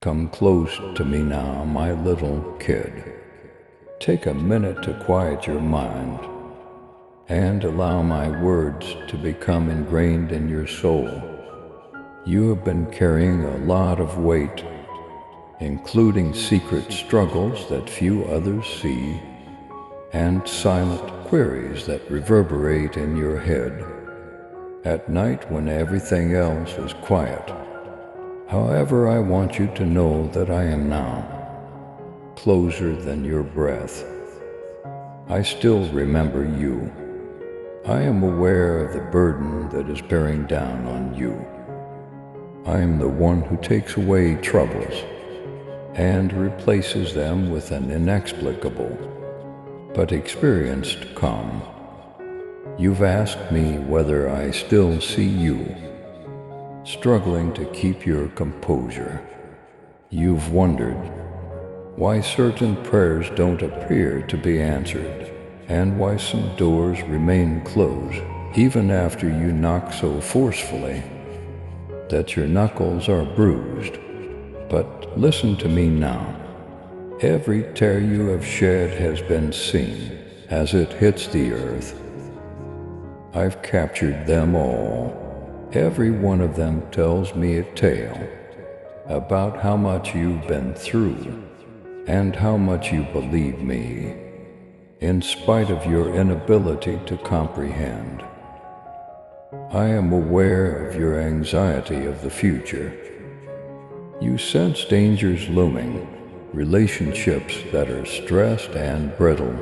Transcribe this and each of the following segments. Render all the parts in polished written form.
Come close to me now, my little kid. Take a minute to quiet your mind and allow my words to become ingrained in your soul. You have been carrying a lot of weight, including secret struggles that few others see and silent queries that reverberate in your head at night when everything else is quiet. However, I want you to know that I am now closer than your breath. I still remember you. I am aware of the burden that is bearing down on you. I am the one who takes away troubles and replaces them with an inexplicable but experienced calm. You've asked me whether I still see you, struggling to keep your composure. You've wondered why certain prayers don't appear to be answered, and why some doors remain closed even after you knock so forcefully that your knuckles are bruised. But listen to me now. Every tear you have shed has been seen as it hits the earth. I've captured them all. Every one of them tells me a tale about how much you've been through and how much you believe me, in spite of your inability to comprehend. I am aware of your anxiety of the future. You sense dangers looming, relationships that are stressed and brittle,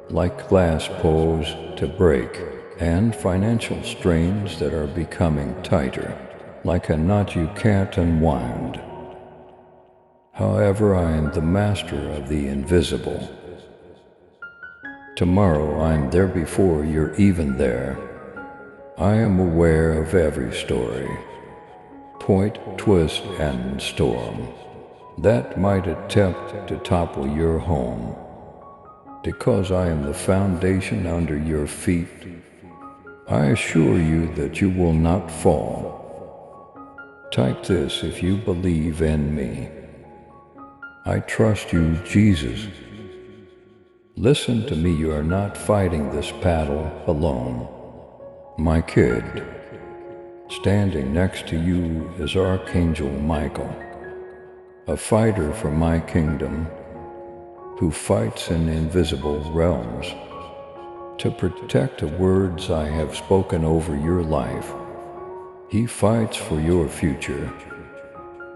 like glass posed to break, and financial strains that are becoming tighter, like a knot you can't unwind. However, I am the master of the invisible. Tomorrow I'm there before you're even there. I am aware of every story, point, twist, and storm that might attempt to topple your home. Because I am the foundation under your feet, I assure you that you will not fall. Type this if you believe in me. I trust you, Jesus. Listen to me, you are not fighting this battle alone. My kid, standing next to you is Archangel Michael, a fighter for my kingdom, who fights in invisible realms to protect the words I have spoken over your life. He fights for your future,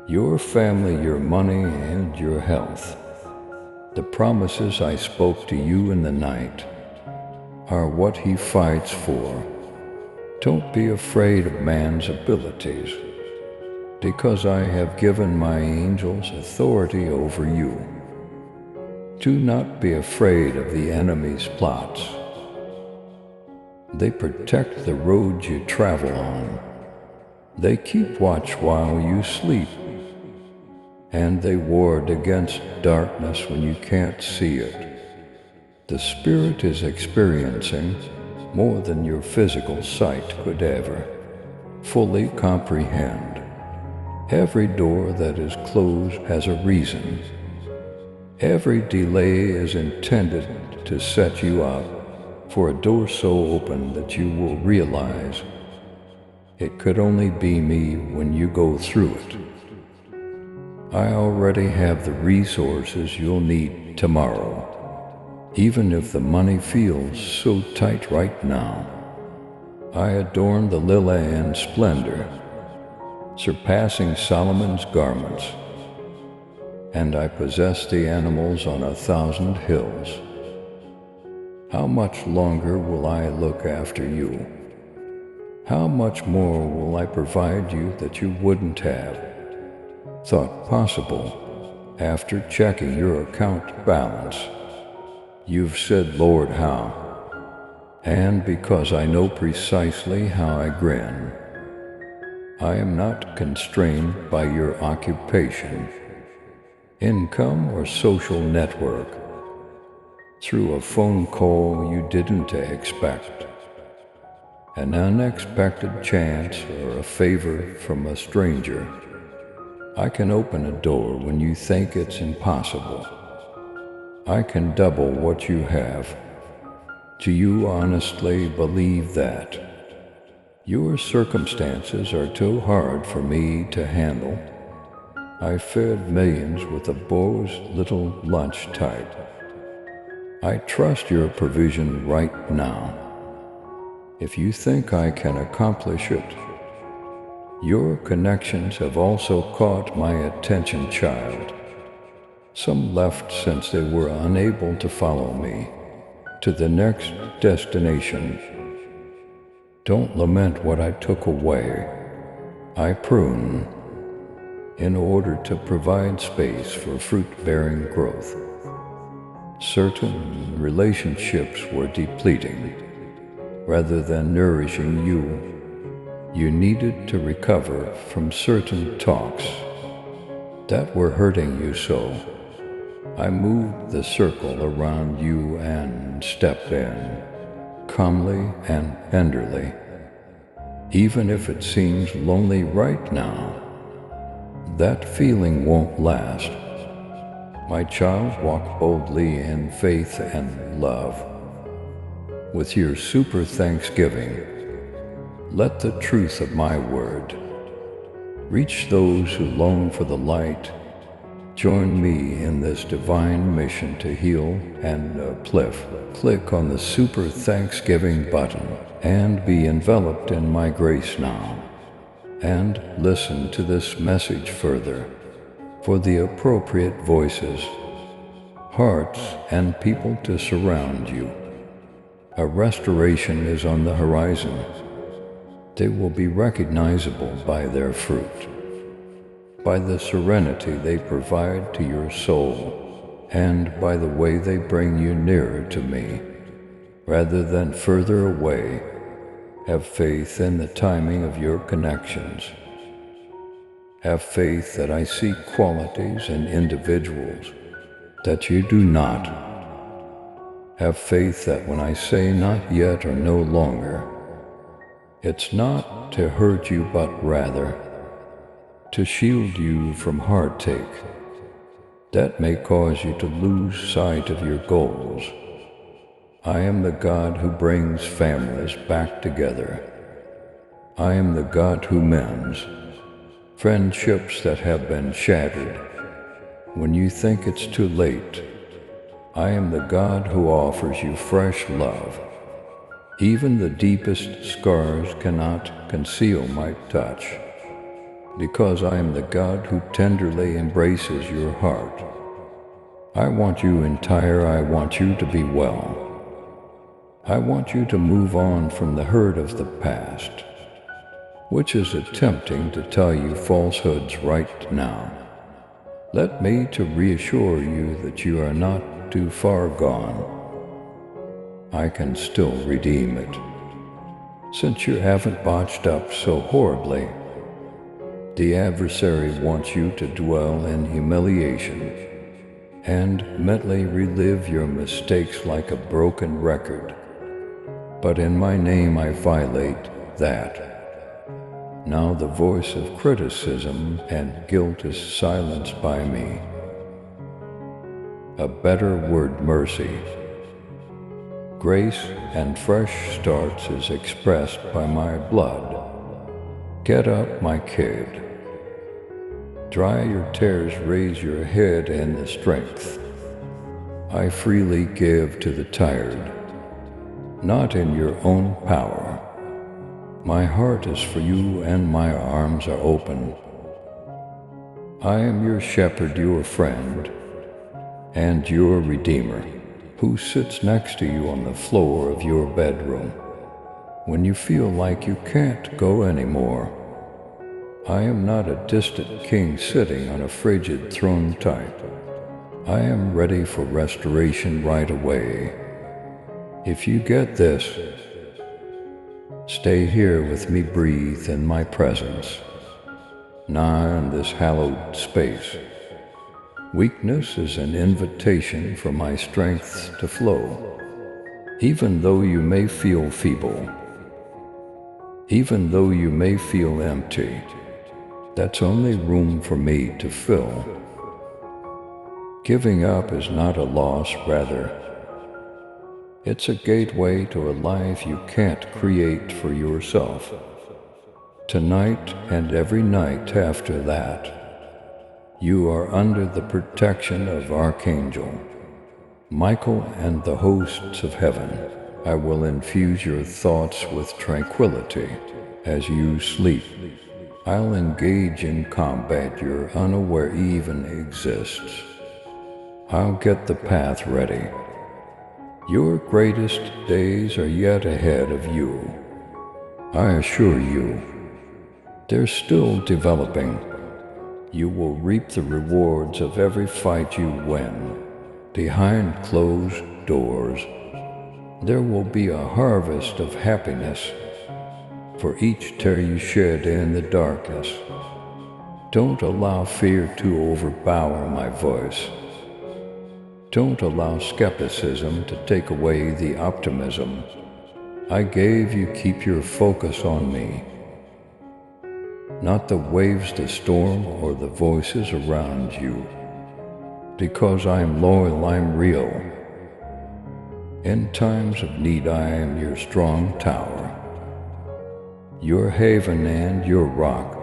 your family, your money, and your health. The promises I spoke to you in the night are what he fights for. Don't be afraid of man's abilities, because I have given my angels authority over you. Do not be afraid of the enemy's plots. They protect the road you travel on. They keep watch while you sleep, and they ward against darkness when you can't see it. The spirit is experiencing more than your physical sight could ever fully comprehend. Every door that is closed has a reason. Every delay is intended to set you up for a door so open that you will realize it could only be me when you go through it. I already have the resources you'll need tomorrow, even if the money feels so tight right now. I adorn the lily in splendor, surpassing Solomon's garments, and I possess the animals on 1,000 hills. How much longer will I look after you? How much more will I provide you that you wouldn't have thought possible after checking your account balance? You've said, Lord, how? And because I know precisely how I grin, I am not constrained by your occupation, income, or social network. Through a phone call you didn't expect, an unexpected chance, or a favor from a stranger, I can open a door when you think it's impossible. I can double what you have. Do you honestly believe that? Your circumstances are too hard for me to handle. I fed millions with a Bo's little lunch type. I trust your provision right now. If you think I can accomplish it, your connections have also caught my attention, child. Some left since they were unable to follow me to the next destination. Don't lament what I took away. I prune in order to provide space for fruit-bearing growth. Certain relationships were depleting rather than nourishing you. You needed to recover from certain talks that were hurting you so. I moved the circle around you and stepped in, calmly and tenderly. Even if it seems lonely right now, that feeling won't last. My child, walk boldly in faith and love. With your super thanksgiving, let the truth of my word reach those who long for the light. Join me in this divine mission to heal and uplift. Click on the Super Thanksgiving button and be enveloped in my grace now. And listen to this message further for the appropriate voices, hearts, and people to surround you. A restoration is on the horizon. They will be recognizable by their fruit, by the serenity they provide to your soul, and by the way they bring you nearer to me, rather than further away. Have faith in the timing of your connections. Have faith that I see qualities in individuals that you do not. Have faith that when I say not yet or no longer, it's not to hurt you but rather to shield you from heartache that may cause you to lose sight of your goals. I am the God who brings families back together. I am the God who mends friendships that have been shattered when you think it's too late. I am the God who offers you fresh love. Even the deepest scars cannot conceal my touch, because I am the God who tenderly embraces your heart. I want you entire. I want you to be well. I want you to move on from the hurt of the past, which is attempting to tell you falsehoods right now. Let me to reassure you that you are not too far gone. I can still redeem it. Since you haven't botched up so horribly, the adversary wants you to dwell in humiliation and mentally relive your mistakes like a broken record. But in my name I violate that. Now the voice of criticism and guilt is silenced by me. A better word, mercy, grace, and fresh starts is expressed by my blood. Get up, my kid. Dry your tears, raise your head in the strength I freely give to the tired, not in your own power. My heart is for you and my arms are open. I am your shepherd, your friend, and your redeemer, who sits next to you on the floor of your bedroom when you feel like you can't go anymore. I am not a distant king sitting on a frigid throne type. I am ready for restoration right away. If you get this, stay here with me, breathe in my presence, nigh in this hallowed space. Weakness is an invitation for my strength to flow. Even though you may feel feeble, even though you may feel empty, That's only room for me to fill. Giving up is not a loss, rather, it's a gateway to a life you can't create for yourself. Tonight and every night after that, you are under the protection of Archangel Michael and the hosts of heaven. I will infuse your thoughts with tranquility as you sleep. I'll engage in combat you're unaware even exists. I'll get the path ready. Your greatest days are yet ahead of you. I assure you, they're still developing. You will reap the rewards of every fight you win. Behind closed doors, there will be a harvest of happiness for each tear you shed in the darkness. Don't allow fear to overpower my voice. Don't allow skepticism to take away the optimism I gave you. Keep your focus on me, not the waves, the storm, or the voices around you. Because I'm loyal, I'm real. In times of need, I am your strong tower, your haven and your rock.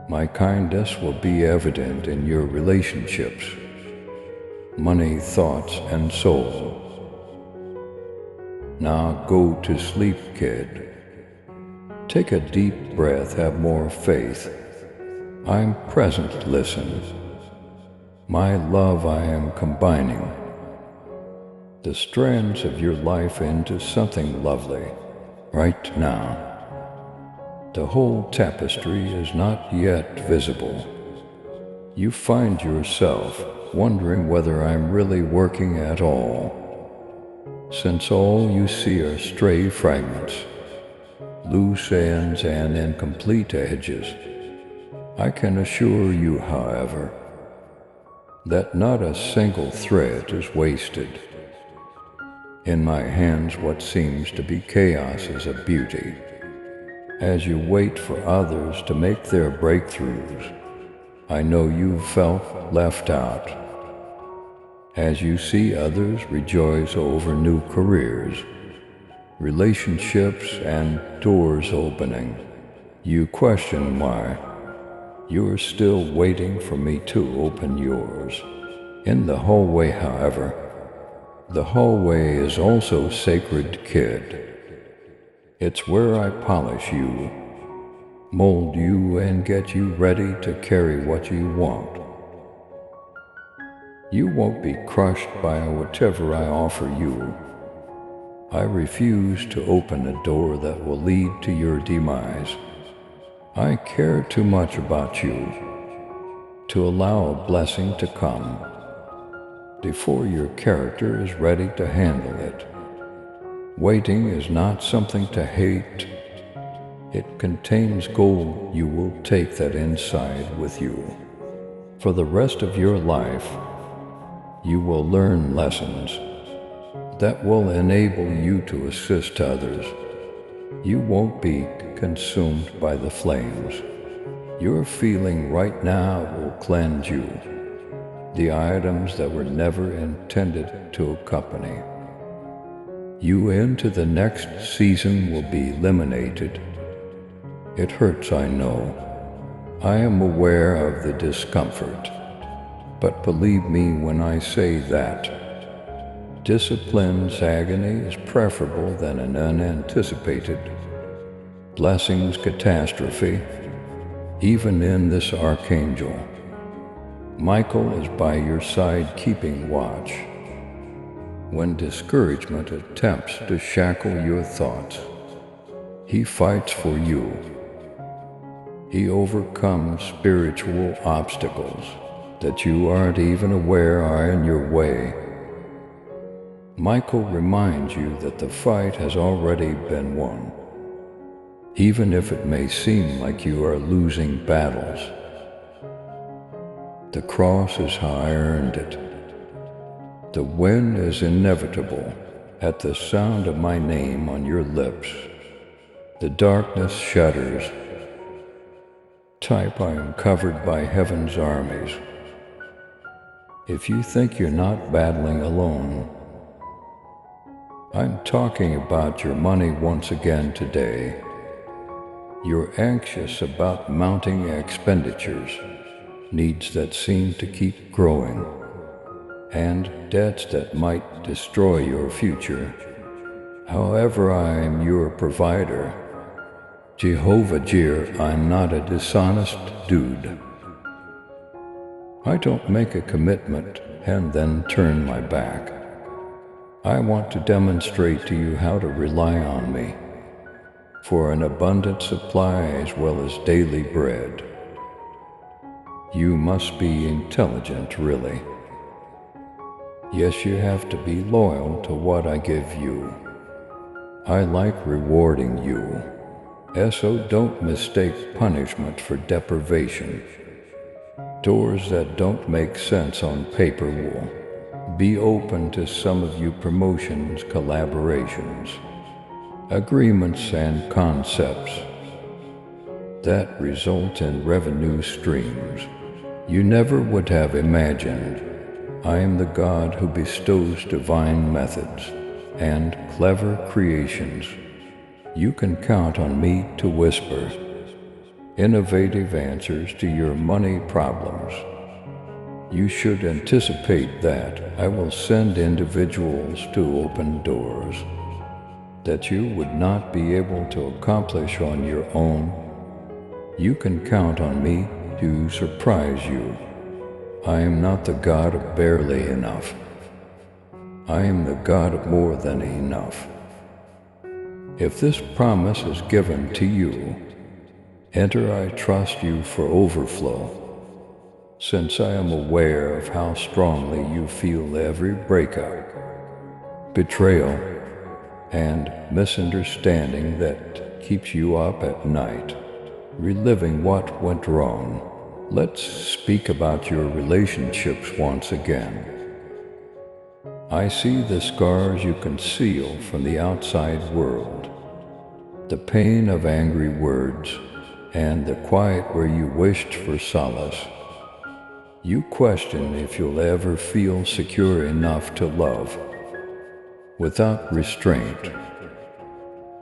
My kindness will be evident in your relationships, money, thoughts, and soul. Now go to sleep, kid. Take a deep breath, have more faith. I'm present, listen. My love, I am combining the strands of your life into something lovely right now. The whole tapestry is not yet visible. You find yourself wondering whether I'm really working at all, since all you see are stray fragments, loose ends, and incomplete edges. I can assure you, however, that not a single thread is wasted. In my hands, what seems to be chaos is a beauty. As you wait for others to make their breakthroughs, I know you've felt left out. As you see others rejoice over new careers, relationships, and doors opening, you question why. You're still waiting for me to open yours. In the hallway, however, the hallway is also sacred, kid. It's where I polish you, mold you, and get you ready to carry what you want. You won't be crushed by whatever I offer you. I refuse to open a door that will lead to your demise. I care too much about you to allow a blessing to come before your character is ready to handle it. Waiting is not something to hate. It contains gold you will take that inside with you. For the rest of your life, you will learn lessons that will enable you to assist others. You won't be consumed by the flames. Your feeling right now will cleanse you, the items that were never intended to accompany you into the next season will be eliminated. It hurts, I know. I am aware of the discomfort. But believe me when I say that discipline's agony is preferable than an unanticipated blessing's catastrophe. Even in this archangel, Michael is by your side keeping watch. When discouragement attempts to shackle your thoughts, he fights for you. He overcomes spiritual obstacles that you aren't even aware are in your way. Michael reminds you that the fight has already been won, even if it may seem like you are losing battles. The cross is how I earned it. The win is inevitable at the sound of my name on your lips. The darkness shudders. Type I am covered by heaven's armies. If you think you're not battling alone, I'm talking about your money once again today. You're anxious about mounting expenditures, needs that seem to keep growing, and debts that might destroy your future. However, I am your provider. Jehovah Jireh, I'm not a dishonest dude. I don't make a commitment and then turn my back. I want to demonstrate to you how to rely on me for an abundant supply as well as daily bread. You must be intelligent, really. Yes, you have to be loyal to what I give you. I like rewarding you. So don't mistake punishment for deprivation. Doors that don't make sense on paper will be open to some of you promotions, collaborations, agreements, and concepts that result in revenue streams you never would have imagined. I am the God who bestows divine methods and clever creations. You can count on me to whisper innovative answers to your money problems. You should anticipate that I will send individuals to open doors that you would not be able to accomplish on your own. You can count on me to surprise you. I am not the God of barely enough. I am the God of more than enough. If this promise is given to you, enter. I trust you for overflow, since I am aware of how strongly you feel every breakup, betrayal, and misunderstanding that keeps you up at night, reliving what went wrong. Let's speak about your relationships once again. I see the scars you conceal from the outside world, the pain of angry words, and the quiet where you wished for solace. You question if you'll ever feel secure enough to love without restraint.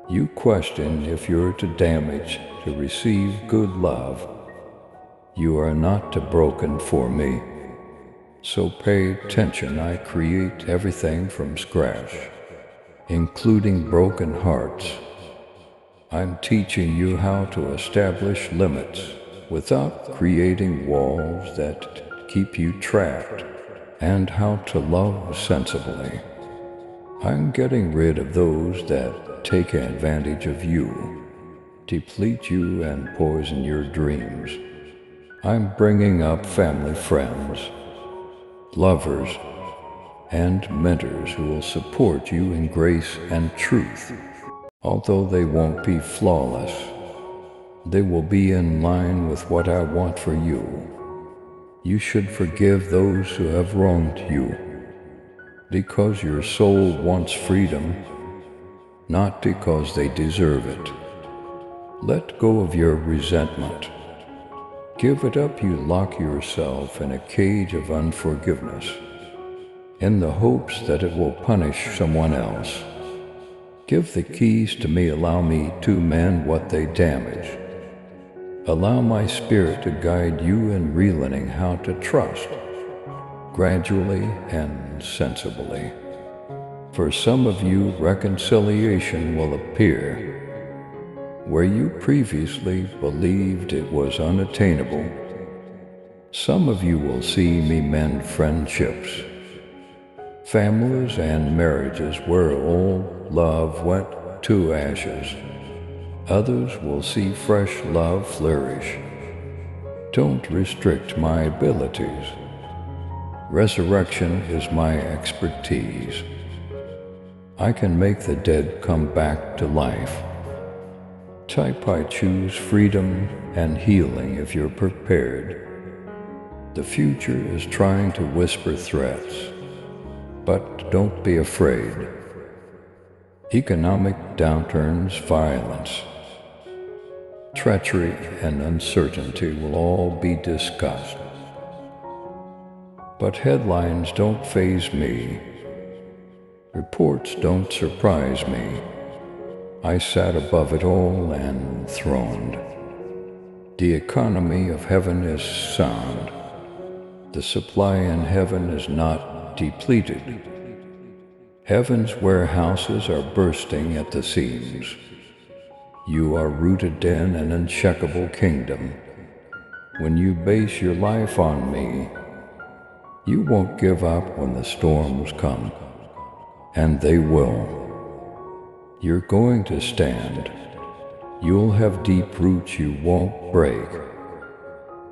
You question if you're too damaged to receive good love. You are not too broken for me. So pay attention. I create everything from scratch, including broken hearts. I'm teaching you how to establish limits without creating walls that keep you trapped, and how to love sensibly. I'm getting rid of those that take advantage of you, deplete you, and poison your dreams. I'm bringing up family friends, lovers, and mentors who will support you in grace and truth. Although they won't be flawless, they will be in line with what I want for you. You should forgive those who have wronged you, because your soul wants freedom, not because they deserve it. Let go of your resentment. Give it up. You lock yourself in a cage of unforgiveness, in the hopes that it will punish someone else. Give the keys to me. Allow me to mend what they damage. Allow my spirit to guide you in relearning how to trust, gradually and sensibly. For some of you, reconciliation will appear where you previously believed it was unattainable. Some of you will see me mend friendships, families, and marriages where old love went to ashes. Others will see fresh love flourish. Don't restrict my abilities. Resurrection is my expertise. I can make the dead come back to life. Type I choose freedom and healing if you're prepared. The future is trying to whisper threats, but don't be afraid. Economic downturns, violence, Treachery and uncertainty will all be discussed. But headlines don't faze me. Reports don't surprise me. I sat above it all and throned. The economy of heaven is sound. The supply in heaven is not depleted. Heaven's warehouses are bursting at the seams. You are rooted in an unshakable kingdom. When you base your life on me, you won't give up when the storms come, and they will. You're going to stand. You'll have deep roots you won't break,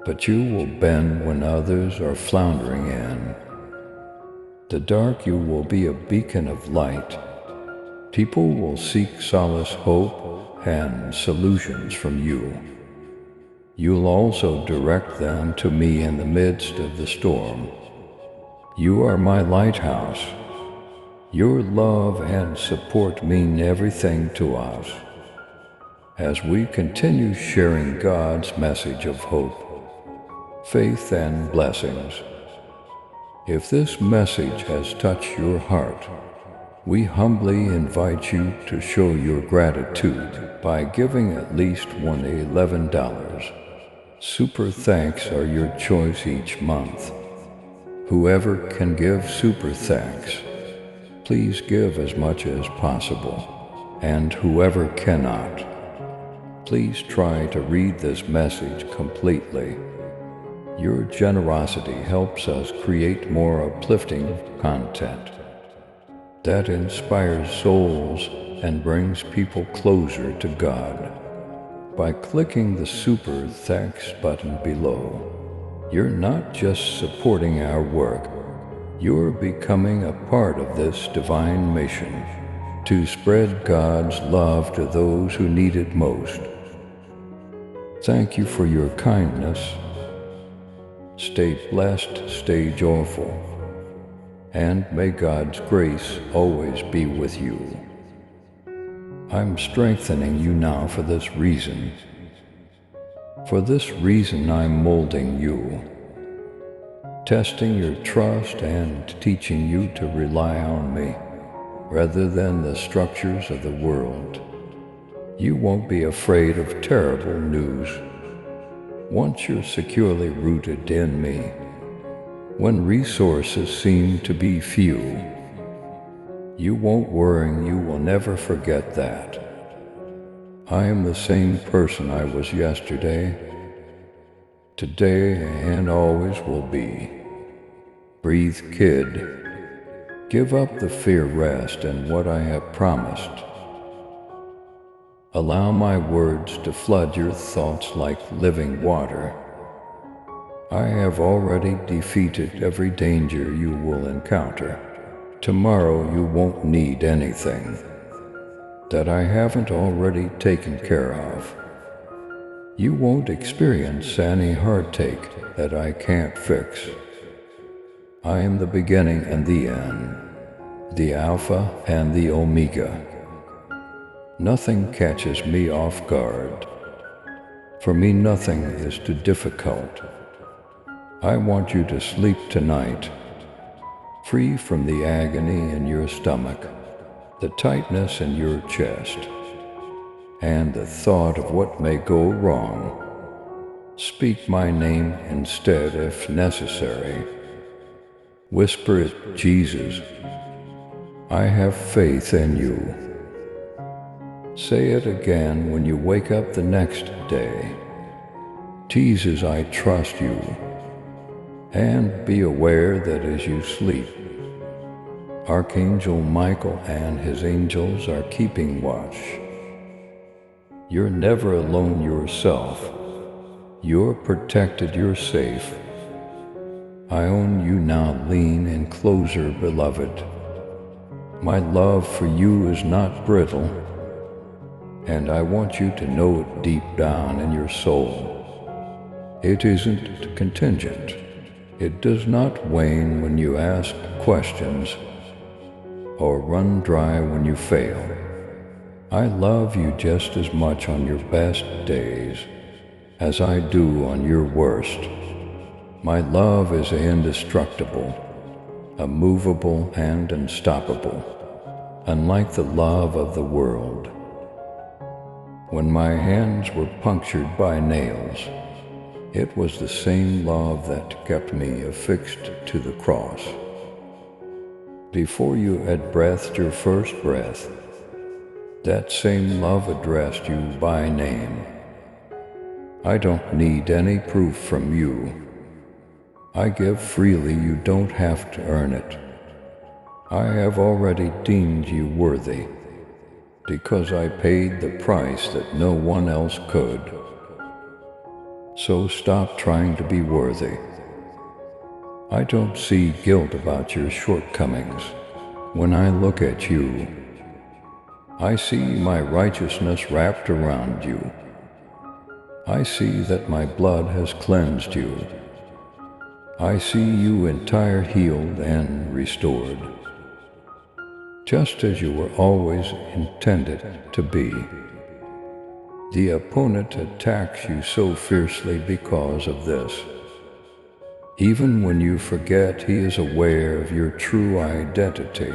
but you will bend when others are floundering in. The dark you will be a beacon of light. People will seek solace, hope, and solutions from you. You'll also direct them to me in the midst of the storm. You are my lighthouse. Your love and support mean everything to us as we continue sharing God's message of hope, faith, and blessings. If this message has touched your heart, we humbly invite you to show your gratitude by giving at least $11. Super thanks are your choice each month. Whoever can give super thanks, please give as much as possible. And whoever cannot, please try to read this message completely. Your generosity helps us create more uplifting content that inspires souls and brings people closer to God. By clicking the Super Thanks button below, you're not just supporting our work, you're becoming a part of this divine mission to spread God's love to those who need it most. Thank you for your kindness. Stay blessed, stay joyful, and may God's grace always be with you. I'm strengthening you now for this reason. For this reason I'm molding you, testing your trust and teaching you to rely on me rather than the structures of the world. You won't be afraid of terrible news once you're securely rooted in me. When resources seem to be few, you won't worry, you will never forget that. I am the same person I was yesterday, today, and always will be. Breathe, kid. Give up the fear, rest in what I have promised. Allow my words to flood your thoughts like living water. I have already defeated every danger you will encounter. Tomorrow you won't need anything that I haven't already taken care of. You won't experience any heartache that I can't fix. I am the beginning and the end, the Alpha and the Omega. Nothing catches me off guard. For me, nothing is too difficult. I want you to sleep tonight, free from the agony in your stomach, the tightness in your chest, and the thought of what may go wrong. Speak my name instead if necessary. Whisper it, Jesus. I have faith in you. Say it again when you wake up the next day. Jesus, I trust you. And be aware that as you sleep, Archangel Michael and his angels are keeping watch. You're never alone yourself. You're protected, you're safe. I own you now, lean in closer, beloved. My love for you is not brittle, and I want you to know it deep down in your soul. It isn't contingent. It does not wane when you ask questions or run dry when you fail. I love you just as much on your best days as I do on your worst. My love is indestructible, immovable and unstoppable, unlike the love of the world. When my hands were punctured by nails, it was the same love that kept me affixed to the cross. Before you had breathed your first breath, that same love addressed you by name. I don't need any proof from you. I give freely, you don't have to earn it. I have already deemed you worthy, because I paid the price that no one else could. So stop trying to be worthy. I don't see guilt about your shortcomings. When I look at you, I see my righteousness wrapped around you. I see that my blood has cleansed you. I see you entire, healed and restored, just as you were always intended to be. The opponent attacks you so fiercely because of this. Even when you forget, he is aware of your true identity.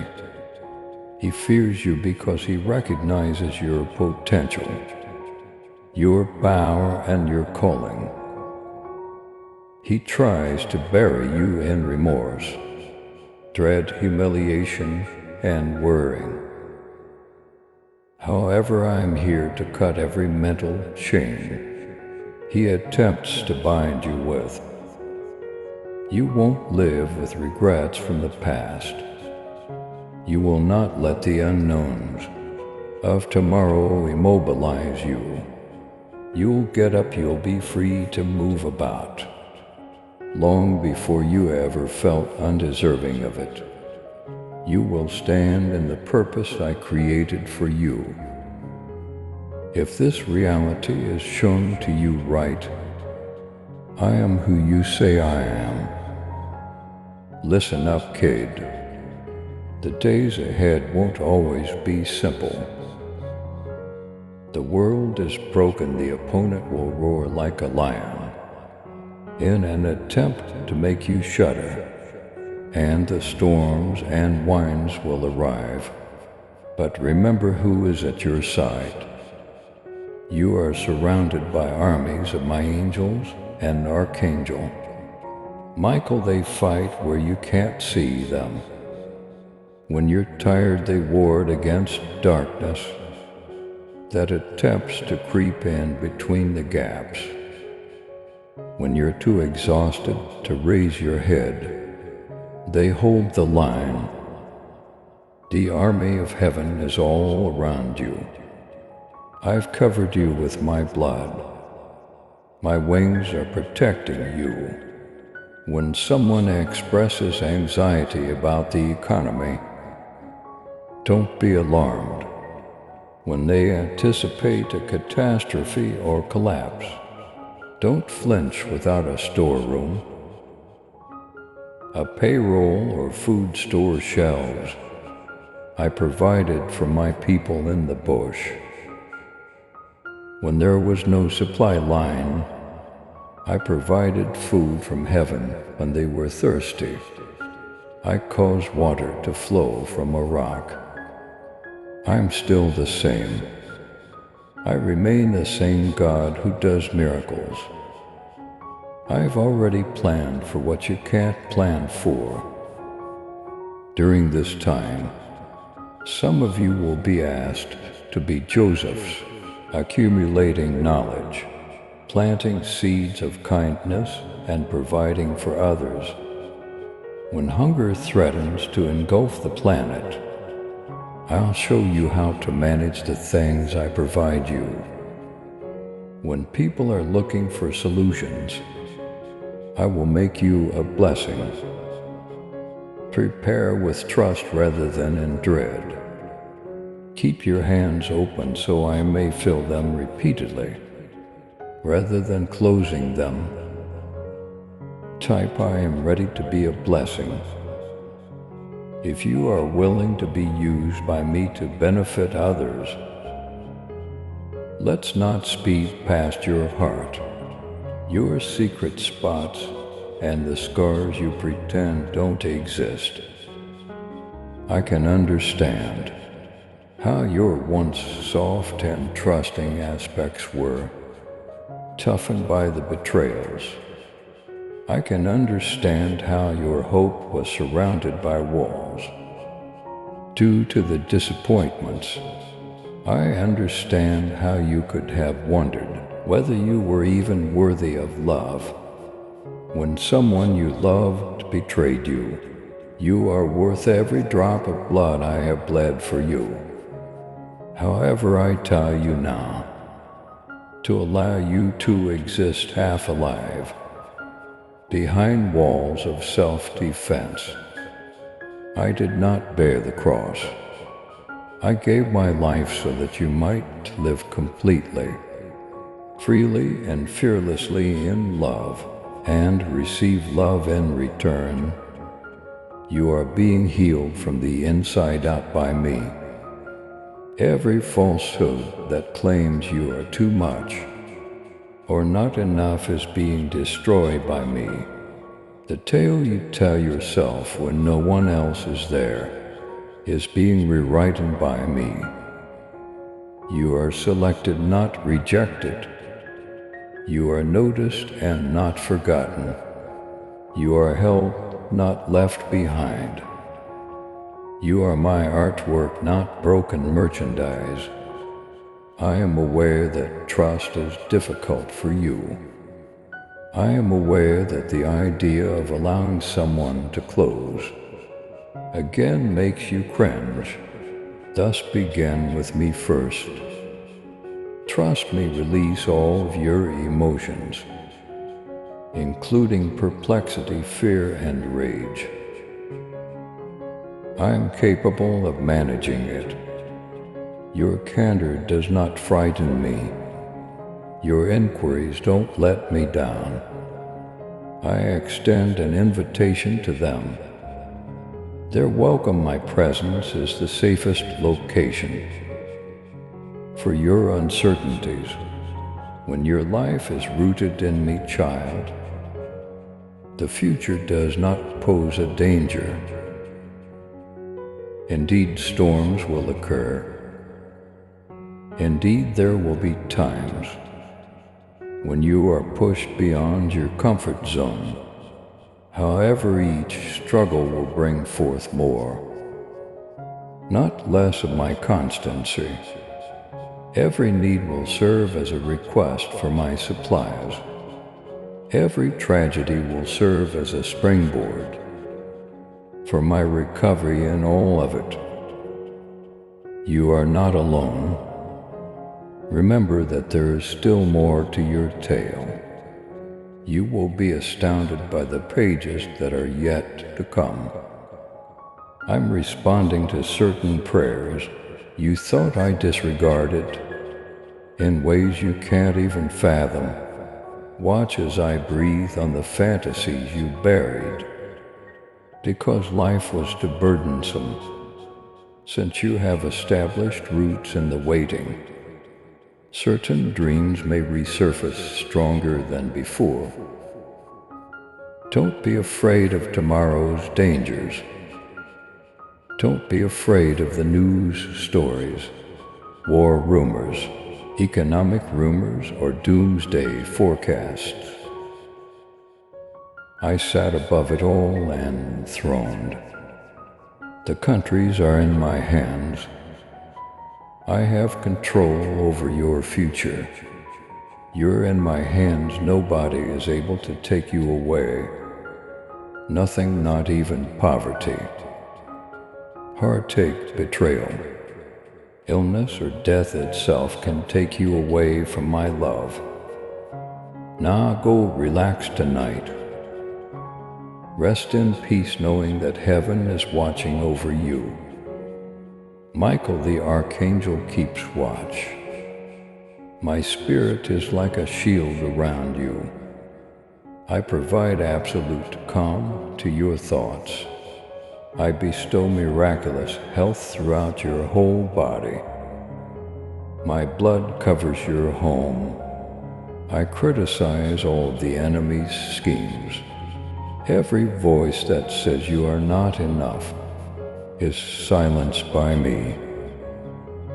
He fears you because he recognizes your potential, your power and your calling. He tries to bury you in remorse, dread, humiliation, and worrying. However, I am here to cut every mental chain he attempts to bind you with. You won't live with regrets from the past. You will not let the unknowns of tomorrow immobilize you. You'll get up, you'll be free to move about, long before you ever felt undeserving of it. You will stand in the purpose I created for you. If this reality is shown to you right, I am who you say I am. Listen up, kid. The days ahead won't always be simple. The world is broken, the opponent will roar like a lion in an attempt to make you shudder, and the storms and winds will arrive. But remember who is at your side. You are surrounded by armies of my angels and archangel. Michael, they fight where you can't see them. When you're tired, they ward against darkness that attempts to creep in between the gaps. When you're too exhausted to raise your head, they hold the line. The army of heaven is all around you. I've covered you with my blood. My wings are protecting you. When someone expresses anxiety about the economy, don't be alarmed. When they anticipate a catastrophe or collapse, don't flinch without a storeroom, a payroll or food store shelves. I provided for my people in the bush. When there was no supply line, I provided food from heaven when they were thirsty. I caused water to flow from a rock. I'm still the same. I remain the same God who does miracles. I've already planned for what you can't plan for. During this time, some of you will be asked to be Josephs, accumulating knowledge, planting seeds of kindness, and providing for others. When hunger threatens to engulf the planet, I'll show you how to manage the things I provide you. When people are looking for solutions, I will make you a blessing. Prepare with trust rather than in dread. Keep your hands open so I may fill them repeatedly, rather than closing them. Type, I am ready to be a blessing. If you are willing to be used by me to benefit others, Let's not speed past your heart, your secret spots, and the scars you pretend don't exist. I can understand how your once soft and trusting aspects were toughened by the betrayals. I can understand how your hope was surrounded by walls due to the disappointments. I understand how you could have wondered whether you were even worthy of love. When someone you loved betrayed you, you are worth every drop of blood I have bled for you. However, I tell you now, to allow you to exist half alive, behind walls of self-defense. I did not bear the cross. I gave my life so that you might live completely, freely and fearlessly in love, and receive love in return. You are being healed from the inside out by me. Every falsehood that claims you are too much or not enough is being destroyed by me. The tale you tell yourself when no one else is there is being rewritten by me. You are selected, not rejected. You are noticed and not forgotten. You are held, not left behind. You are my artwork, not broken merchandise. I am aware that trust is difficult for you. I am aware that the idea of allowing someone to close again makes you cringe. Thus begin with me first. Trust me, release all of your emotions, including perplexity, fear, and rage. I am capable of managing it. Your candor does not frighten me. Your inquiries don't let me down. I extend an invitation to them. Their welcome, my presence, is the safest location for your uncertainties. When your life is rooted in me, child, the future does not pose a danger. Indeed, storms will occur. Indeed, there will be times when you are pushed beyond your comfort zone. However, each struggle will bring forth more, not less, of my constancy. Every need will serve as a request for my supplies. Every tragedy will serve as a springboard for my recovery in all of it. You are not alone. Remember that there is still more to your tale. You will be astounded by the pages that are yet to come. I'm responding to certain prayers you thought I disregarded in ways you can't even fathom. Watch as I breathe on the fantasies you buried because life was too burdensome. Since you have established roots in the waiting, certain dreams may resurface stronger than before. Don't be afraid of tomorrow's dangers. Don't be afraid of the news stories, war rumors, economic rumors, or doomsday forecasts. I sat above it all and enthroned. The countries are in my hands. I have control over your future. You're in my hands. Nobody is able to take you away. Nothing, not even poverty, heartache, betrayal, illness, or death itself can take you away from my love. Now go relax tonight. Rest in peace knowing that heaven is watching over you. Michael the archangel keeps watch. My spirit is like a shield around you. I provide absolute calm to your thoughts. I bestow miraculous health throughout your whole body. My blood covers your home. I criticize all of the enemy's schemes. Every voice that says you are not enough is silenced by me.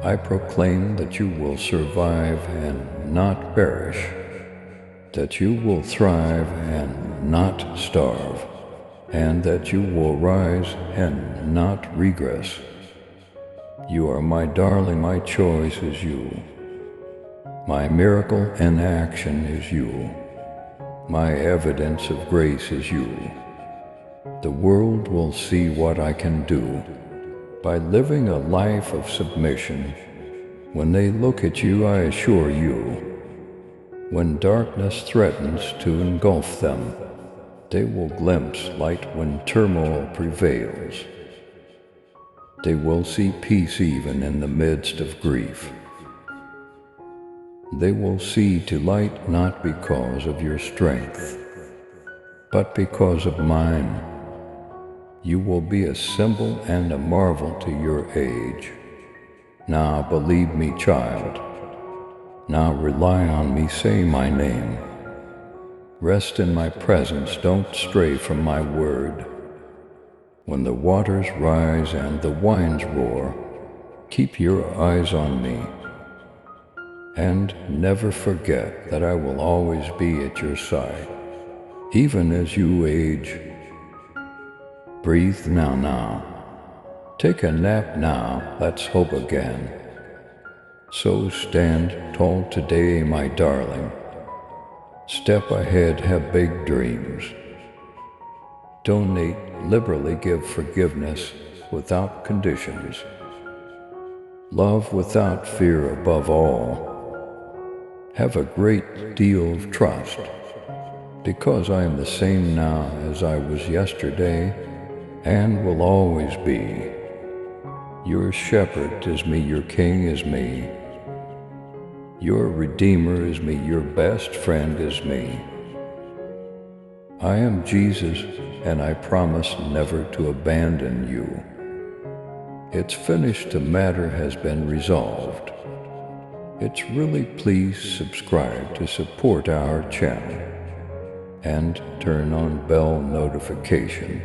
I proclaim that you will survive and not perish, that you will thrive and not starve, and that you will rise and not regress. You are my darling, my choice is you. My miracle in action is you. My evidence of grace is you. The world will see what I can do by living a life of submission. When they look at you, I assure you, when darkness threatens to engulf them, they will glimpse light when turmoil prevails. They will see peace even in the midst of grief. They will see to light not because of your strength, but because of mine. You will be a symbol and a marvel to your age. Now believe me, child. Now rely on me, say my name. Rest in my presence, don't stray from my word. When the waters rise and the winds roar, keep your eyes on me. And never forget that I will always be at your side, even as you age. Breathe now. Take a nap now, let's hope again. So stand tall today, my darling. Step ahead, have big dreams. Donate liberally, give forgiveness without conditions. Love without fear above all. Have a great deal of trust, because I am the same now as I was yesterday and will always be. Your shepherd is me, your king is me. Your redeemer is me, your best friend is me. I am Jesus, and I promise never to abandon you. It's finished, the matter has been resolved. It's really, please subscribe to support our channel and turn on bell notification.